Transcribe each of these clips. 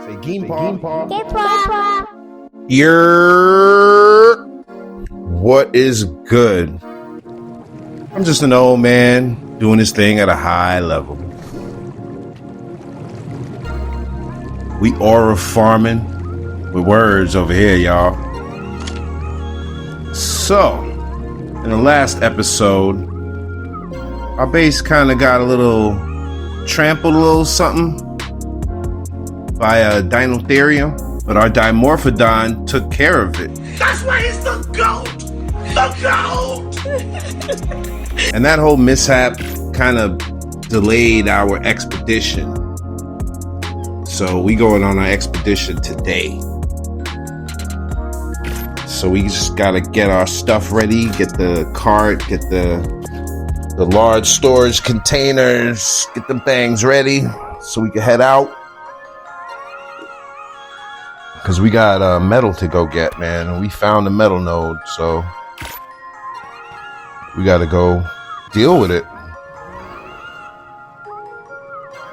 Say Geem'paw. You're what is good? I'm just an old man doing his thing at a high level. We aura farming with words over here, y'all. So, in the last episode, our base kind of got a little trampled, a little something by a deinotherium, but our dimorphodon took care of it. That's why he's the GOAT! The GOAT! And that whole mishap kind of delayed our expedition. So we going on our expedition today. So we just gotta get our stuff ready, get the cart, get the large storage containers, get them things ready so we can head out. Because we got metal to go get, man. And we found a metal node, so we got to go deal with it.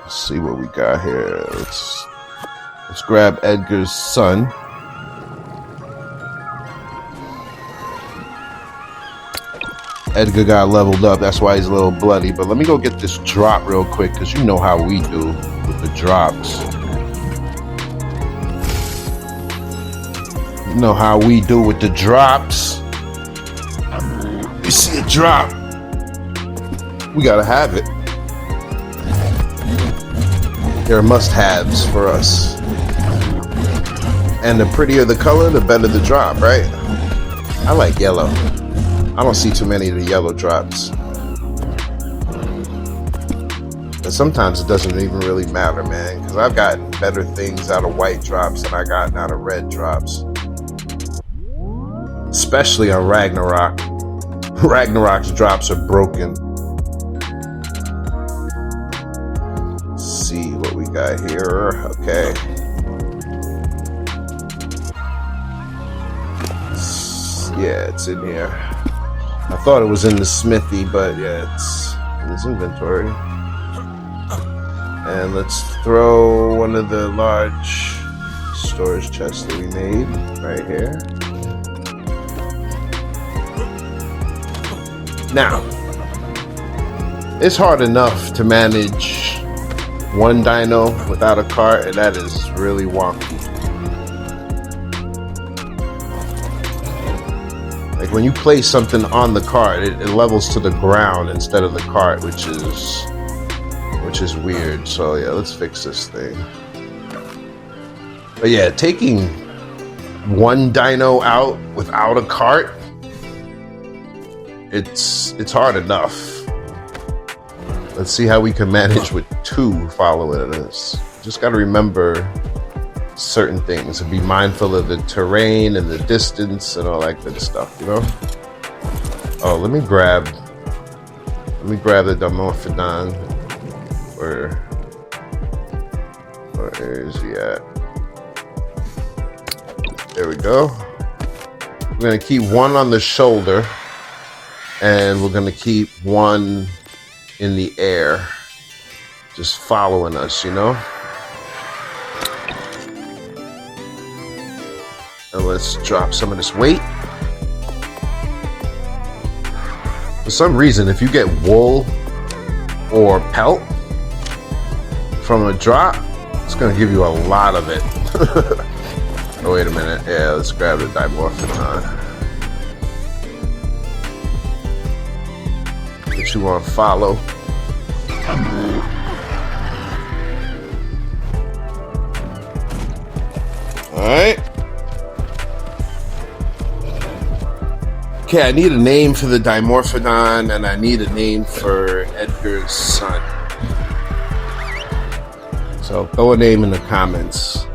Let's see what we got here. Let's grab Edgar's son. Edgar got leveled up. That's why he's a little bloody. But let me go get this drop real quick, because you know how we do with the drops. You know how we do with the drops. You see a drop, we gotta have it. They're must-haves for us. And the prettier the color, the better the drop, right? I like yellow. I don't see too many of the yellow drops. But sometimes it doesn't even really matter, man, because I've gotten better things out of white drops than I gotten out of red drops. Especially on Ragnarok. Ragnarok's drops are broken. Let's see what we got here. Okay. Yeah, it's in here. I thought it was in the smithy, but yeah, it's in his inventory. And let's throw one of the large storage chests that we made right here. Now, it's hard enough to manage one dino without a cart, and that is really wonky. Like when you place something on the cart, it levels to the ground instead of the cart, which is weird. So yeah, let's fix this thing. But yeah, taking one dino out without a cart, it's hard enough. Let's see how we can manage with two following us. Just got to remember certain things and be mindful of the terrain and the distance and all that good stuff, you know? Oh, let me grab the dimorphodon. Where is he at? There we go. We're gonna keep one on the shoulder, and we're gonna keep one in the air, just following us, you know? And let's drop some of this weight. For some reason, if you get wool or pelt from a drop, it's gonna give you a lot of it. Oh, wait a minute. Yeah, let's grab the dimorphodon. That you want to follow. Alright. Okay, I need a name for the dimorphodon, and I need a name for Edgar's son. So throw a name in the comments.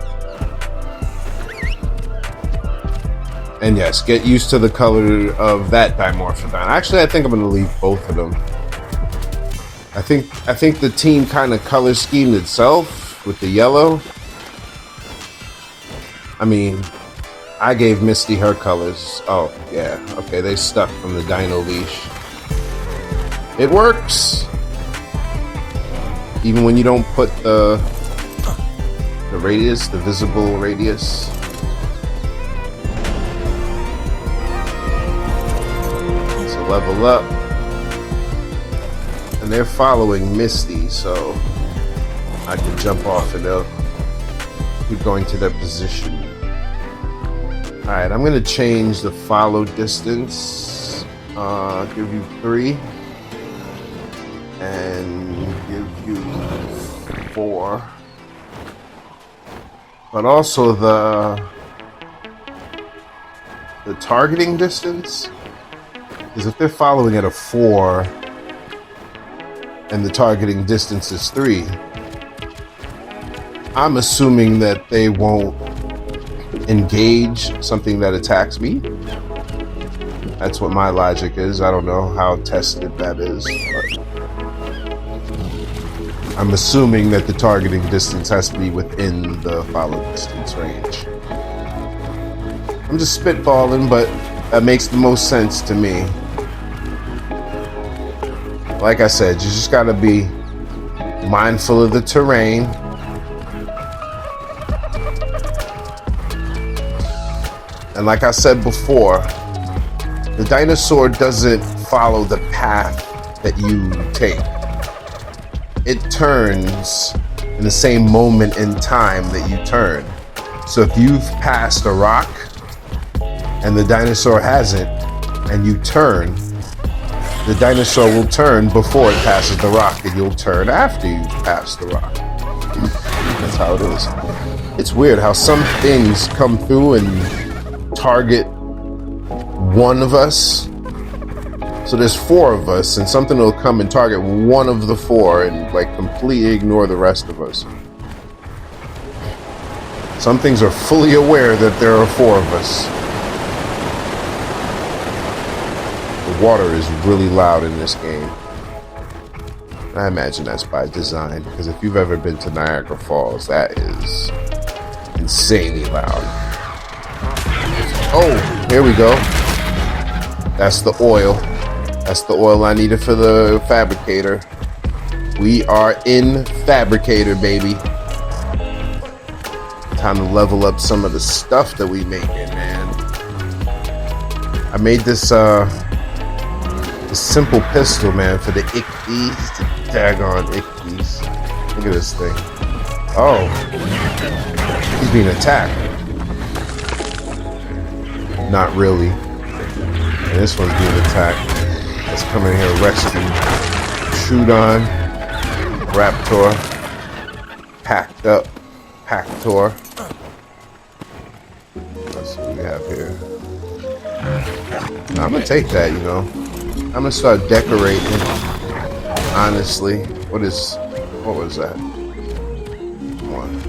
And yes, get used to the color of that dimorphodon. Actually, I think I'm going to leave both of them. I think the team kind of color schemed itself with the yellow. I mean, I gave Misty her colors. Oh, yeah. Okay, they stuck from the dino leash. It works. Even when you don't put the the radius, the visible radius. So level up. And they're following Misty, so I can jump off and they'll keep going to their position. Alright, I'm gonna change the follow distance. Give you 3. And give you 4. But also the targeting distance. Because if they're following at a 4 and the targeting distance is 3, I'm assuming that they won't engage something that attacks me. That's what my logic is. I don't know how tested that is, but I'm assuming that the targeting distance has to be within the follow distance range. I'm just spitballing, but that makes the most sense to me. Like I said, you just gotta be mindful of the terrain. And like I said before, the dinosaur doesn't follow the path that you take. It turns in the same moment in time that you turn. So if you've passed a rock and the dinosaur hasn't, and you turn, the dinosaur will turn before it passes the rock, and you'll turn after you've passed the rock. That's how it is. It's weird how some things come through and target one of us. So there's 4 of us, and something will come and target one of the 4 and like completely ignore the rest of us. Some things are fully aware that there are 4 of us. The water is really loud in this game. I imagine that's by design, because if you've ever been to Niagara Falls, that is insanely loud. Oh, here we go. That's the oil. That's the oil I needed for the fabricator. We are in fabricator, baby. Time to level up some of the stuff that we making, man. I made this simple pistol, man, for the ichthys, the daggone ichthys. Look at this thing. Oh, he's being attacked. Not really. And this one's being attacked. Let's come in here, rescue Trudon, Raptor, packed up, Pactor. Let's see what we have here. Now, I'm gonna take that, you know. I'm gonna start decorating. Honestly, what was that? Come on.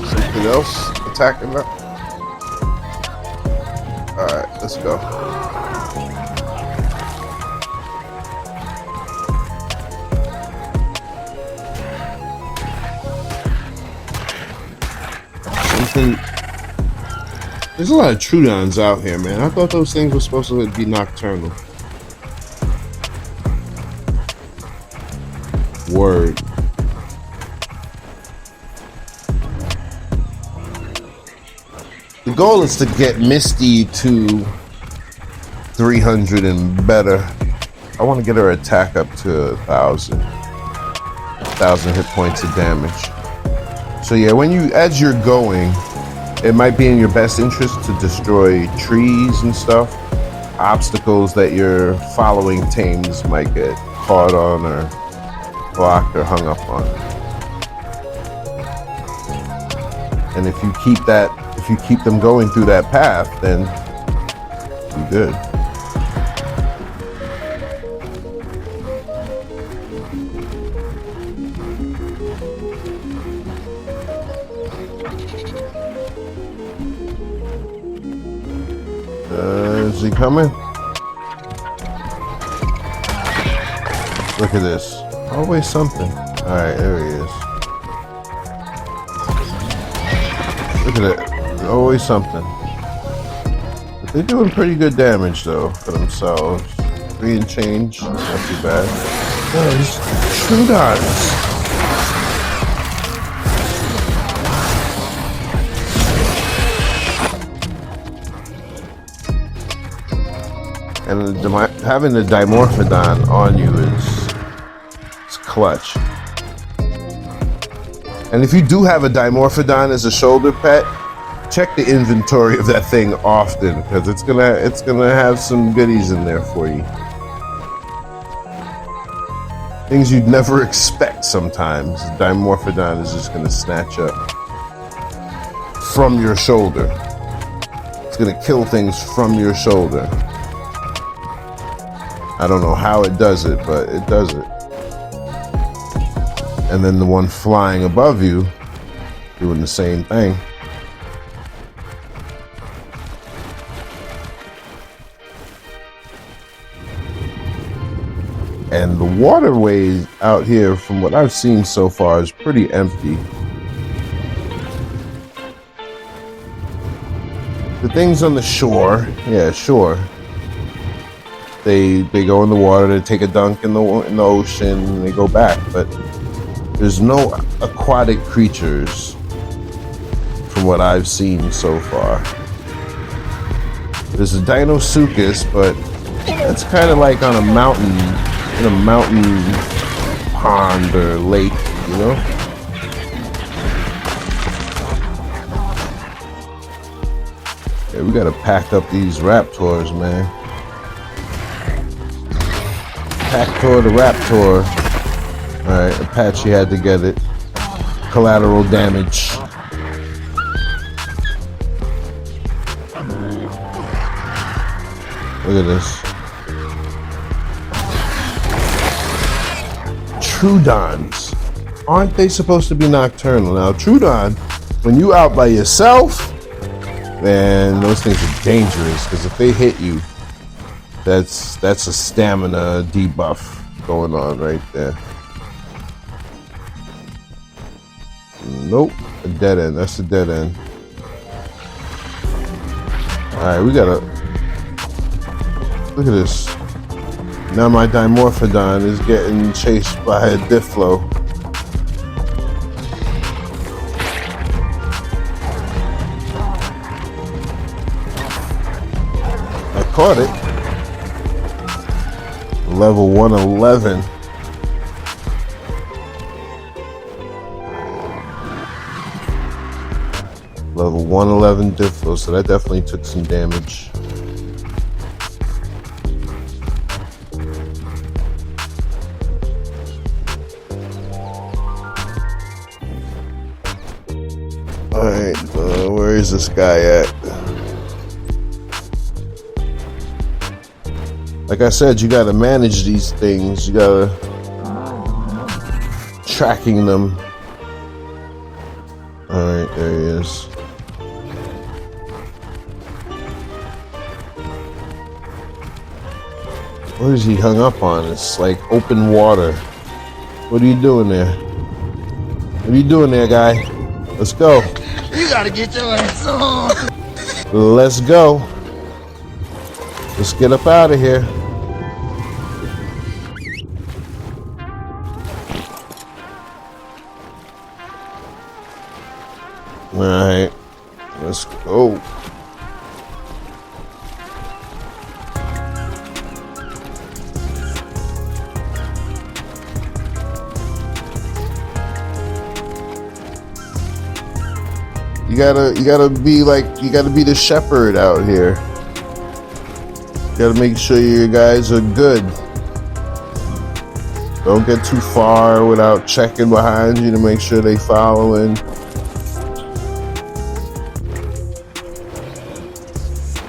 Something else attacking that? All right, let's go. There's a lot of Trudons out here, man. I thought those things were supposed to be nocturnal. Word. The goal is to get Misty to 300 and better. I want to get her attack up to 1,000 hit points of damage. So yeah, as you're going, it might be in your best interest to destroy trees and stuff, obstacles that your following tames might get caught on or blocked or hung up on. And if you keep them going through that path, then you're good. Is he coming? Look at this. Always something. Alright, there he is. Look at it. Always something. But they're doing pretty good damage though for themselves. 3 and change. Not too bad. Oh, these Trudons. And having the Dimorphodon on you is clutch. And if you do have a Dimorphodon as a shoulder pet, check the inventory of that thing often, because it's gonna have some goodies in there for you. Things you'd never expect sometimes. Dimorphodon is just gonna snatch up from your shoulder. It's gonna kill things from your shoulder. I don't know how it does it, but it does it. And then the one flying above you doing the same thing. And the waterways out here, from what I've seen so far, is pretty empty. The things on the shore, yeah, sure. They go in the water, they take a dunk in the ocean, and they go back. But there's no aquatic creatures from what I've seen so far. There's a Deinotherium, but that's kind of like on a mountain, in a mountain pond or lake, you know? Yeah, we gotta pack up these raptors, man. Packtor the raptor. Alright, Apache had to get it. Collateral damage. Look at this. Troodons. Aren't they supposed to be nocturnal? Now, Troodon, when you out by yourself, man, those things are dangerous, because if they hit you, that's a stamina debuff going on right there. Nope, a dead end. That's a dead end. Alright, we gotta look at this. Now my Dimorphodon is getting chased by a Diflo. I caught it. Level 111. Level 111 Diflo, so that definitely took some damage. Alright, where is this guy at? Like I said, you gotta manage these things. You gotta tracking them. Alright, there he is. What is he hung up on? It's like open water. What are you doing there? What are you doing there, guy? Let's go. You gotta get your ass on. Let's go. Let's get up out of here. Alright. Let's go. You gotta be the shepherd out here. You gotta make sure your guys are good. Don't get too far without checking behind you to make sure they following.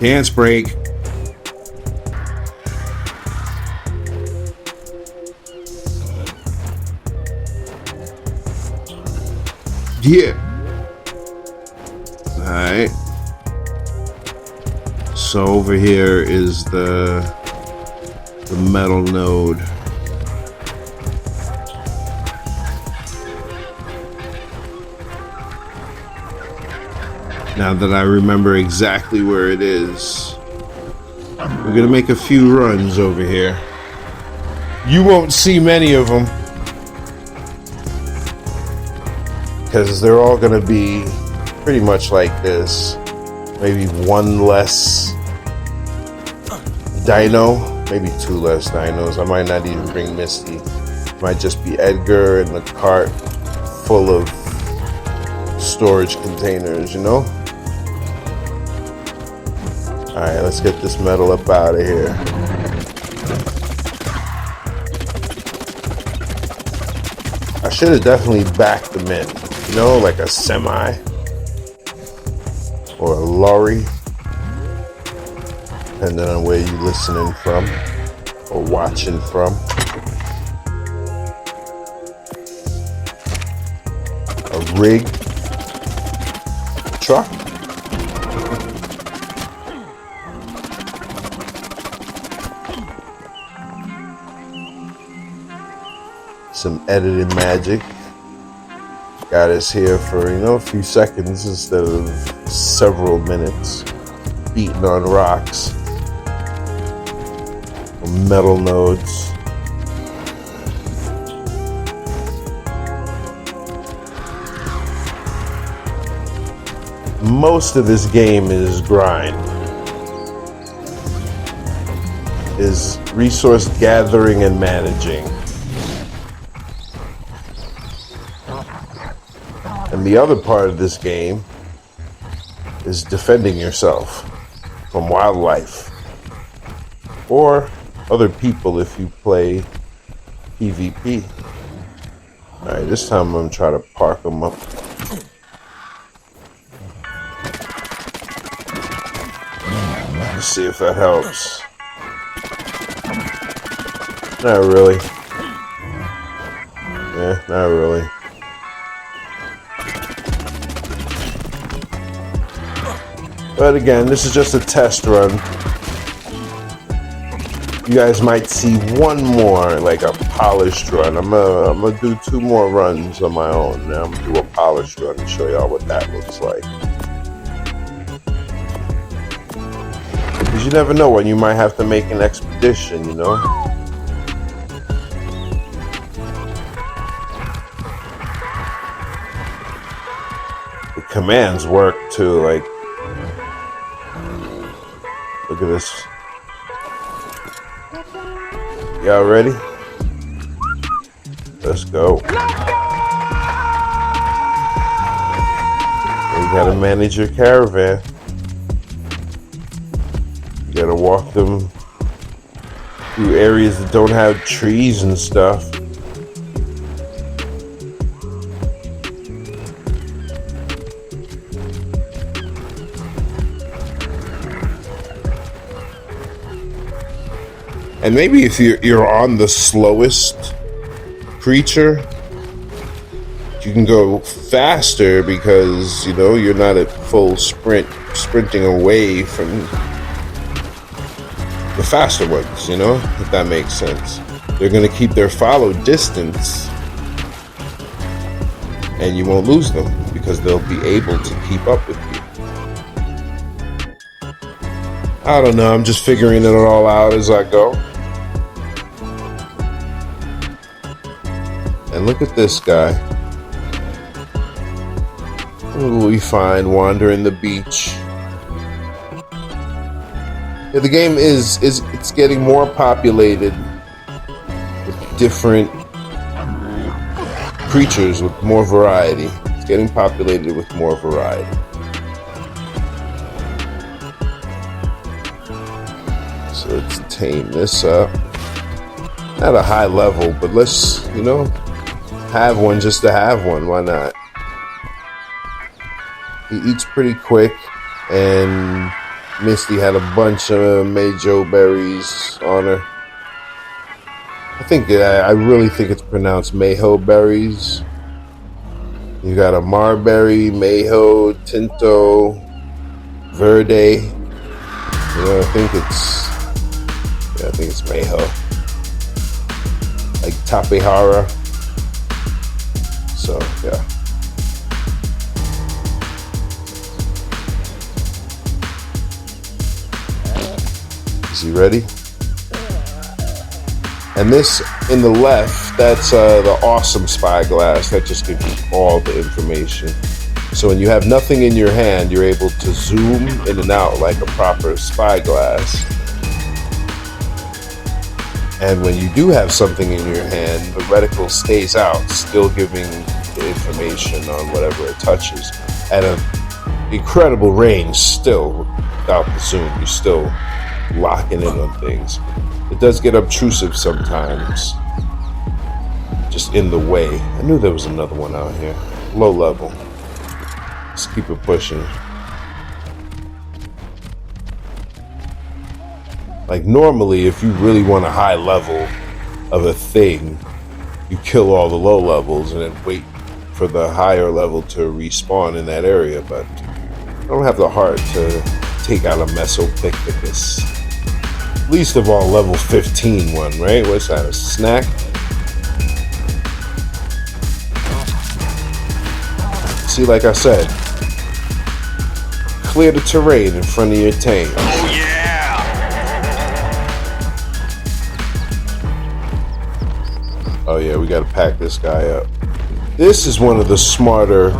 Dance break. Yeah. Alright. So over here is the metal node. Now that I remember exactly where it is, we're gonna make a few runs over here. You won't see many of them, because they're all gonna be pretty much like this. Maybe one less dino, maybe 2 less dinos. I might not even bring Misty. It might just be Edgar and the cart full of storage containers, you know? Alright, let's get this metal up out of here. I should have definitely backed them in, you know, like a semi or a lorry, depending on where you're listening from or watching from. A rig truck. Some editing magic got us here for, you know, a few seconds instead of several minutes beating on rocks or metal nodes. Most of this game is grind, is resource gathering and managing. And the other part of this game is defending yourself from wildlife or other people if you play PvP. Alright, this time I'm going to try to park them up. Let's see if that helps. Not really. Yeah, not really. But again, this is just a test run. You guys might see one more, like a polished run. I'm gonna do 2 more runs on my own. Now I'm gonna do a polished run and show y'all what that looks like. Because you never know when you might have to make an expedition, you know? The commands work too, like, look at this. Y'all ready? Let's go. You gotta manage your caravan. You gotta walk them through areas that don't have trees and stuff. And maybe if you're on the slowest creature, you can go faster because, you know, you're not at full sprinting away from the faster ones, you know, if that makes sense. They're going to keep their follow distance and you won't lose them because they'll be able to keep up with you. I don't know, I'm just figuring it all out as I go. And look at this guy. Who will we find wandering the beach? Yeah, the game it's getting more populated with different creatures with more variety. It's getting populated with more variety. So let's tame this up. Not a high level, but let's, you know, have one just to have one. Why not? He eats pretty quick, and Misty had a bunch of Majo berries on her. I really think it's pronounced Majo berries. You got a Marberry, Majo, Tinto, Verde. You know, I think it's Majo. Like Tapehara. So, yeah. Is he ready? And this in the left, that's the awesome spyglass. That just gives you all the information. So when you have nothing in your hand, you're able to zoom in and out like a proper spyglass. And when you do have something in your hand, the reticle stays out, still giving the information on whatever it touches at an incredible range still. Without the zoom, you're still locking in on things. It does get obtrusive sometimes, just in the way. I knew there was another one out here. Low level. Let's keep it pushing. Like normally, if you really want a high level of a thing, you kill all the low levels and then wait for the higher level to respawn in that area. But I don't have the heart to take out a Mesopithecus. Least of all, level 15 one, right? What's that, a snack? See, like I said, clear the terrain in front of your tank. Oh yeah! Oh yeah, we gotta pack this guy up. This is one of the smarter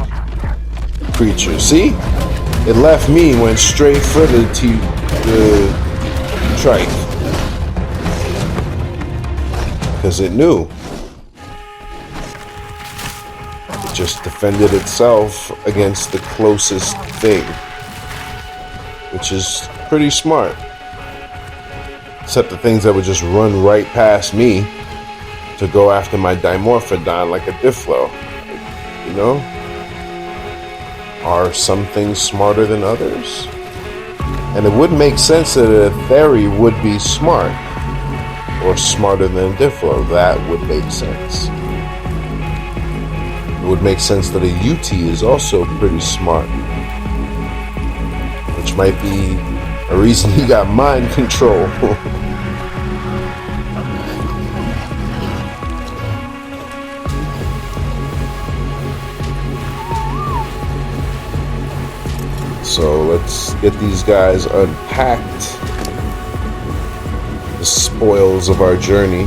creatures. See? It left me, went straight for the trike. Because it knew. It just defended itself against the closest thing. Which is pretty smart. Except the things that would just run right past me to go after my Dimorphodon like a Diflo. You know? Are some things smarter than others? And it would make sense that a Theri would be smart. Or smarter than a Diflo. That would make sense. It would make sense that a UT is also pretty smart. Which might be a reason he got mind control. So let's get these guys unpacked. The spoils of our journey.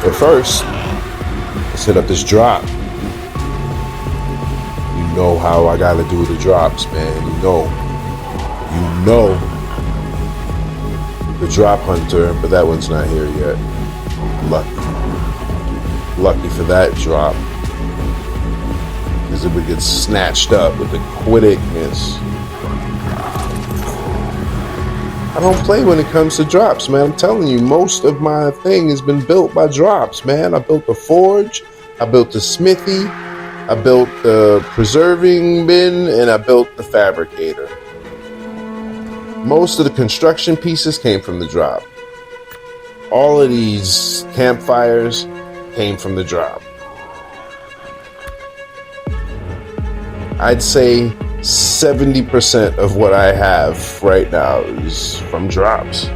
But first, let's hit up this drop. You know how I gotta do the drops, man. You know. The drop hunter, but that one's not here yet. Lucky for that drop, because it would get snatched up with the quickness. I don't play when it comes to drops, man. I'm telling you, most of my thing has been built by drops, man. I built the forge, I built the smithy, I built the preserving bin, and I built the fabricator. Most of the construction pieces came from the drop. All of these campfires came from the drop. I'd say 70% of what I have right now is from drops.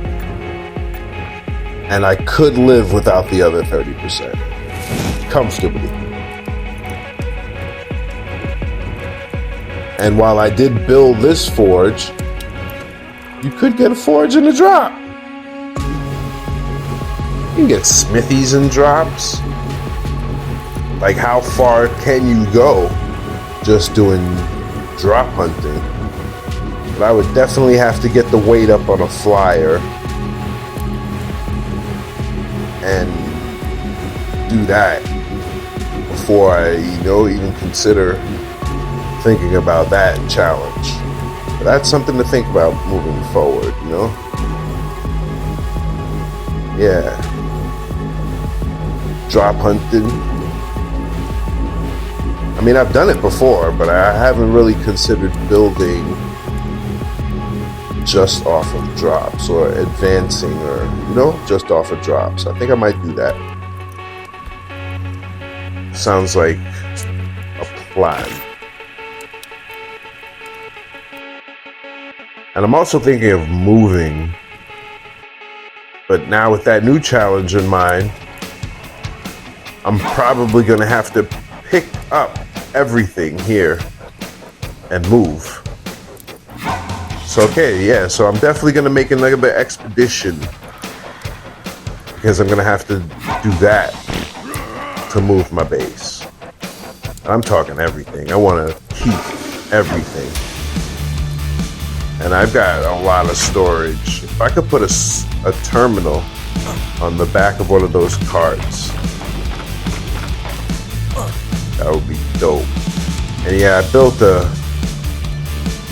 And I could live without the other 30%. Comfortably. And while I did build this forge, you could get a forge in a drop. You can get smithies and drops. Like, how far can you go just doing drop hunting? But I would definitely have to get the weight up on a flyer and do that before I, even consider thinking about that challenge. But that's something to think about moving forward, Yeah. Drop hunting. I mean, I've done it before, but I haven't really considered building just off of drops or advancing or, just off of drops. I think I might do that. Sounds like a plan. And I'm also thinking of moving. But now with that new challenge in mind, I'm probably going to have to pick up everything here and move. So, so I'm definitely going to make another expedition, because I'm going to have to do that to move my base. I'm talking everything. I want to keep everything. And I've got a lot of storage. If I could put a terminal on the back of one of those carts, that would be dope. And yeah, I built a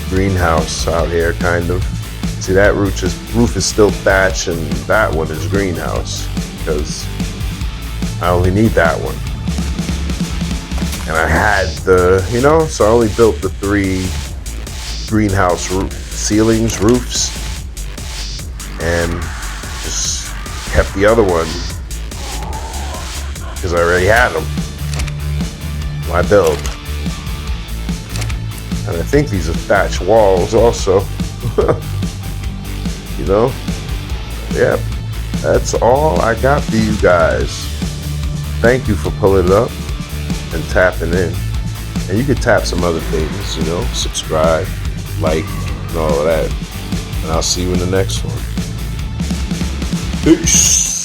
greenhouse out here, kind of. See, that roof is still thatch, and that one is greenhouse, because I only need that one. And I had so I only built the 3 greenhouse roofs, and just kept the other one because I already had them. My build. And I think these are thatch walls also. Yeah, that's all I got for you guys. Thank you for pulling it up and tapping in. And you can tap some other things, subscribe, like, and all of that. And I'll see you in the next one. Peace.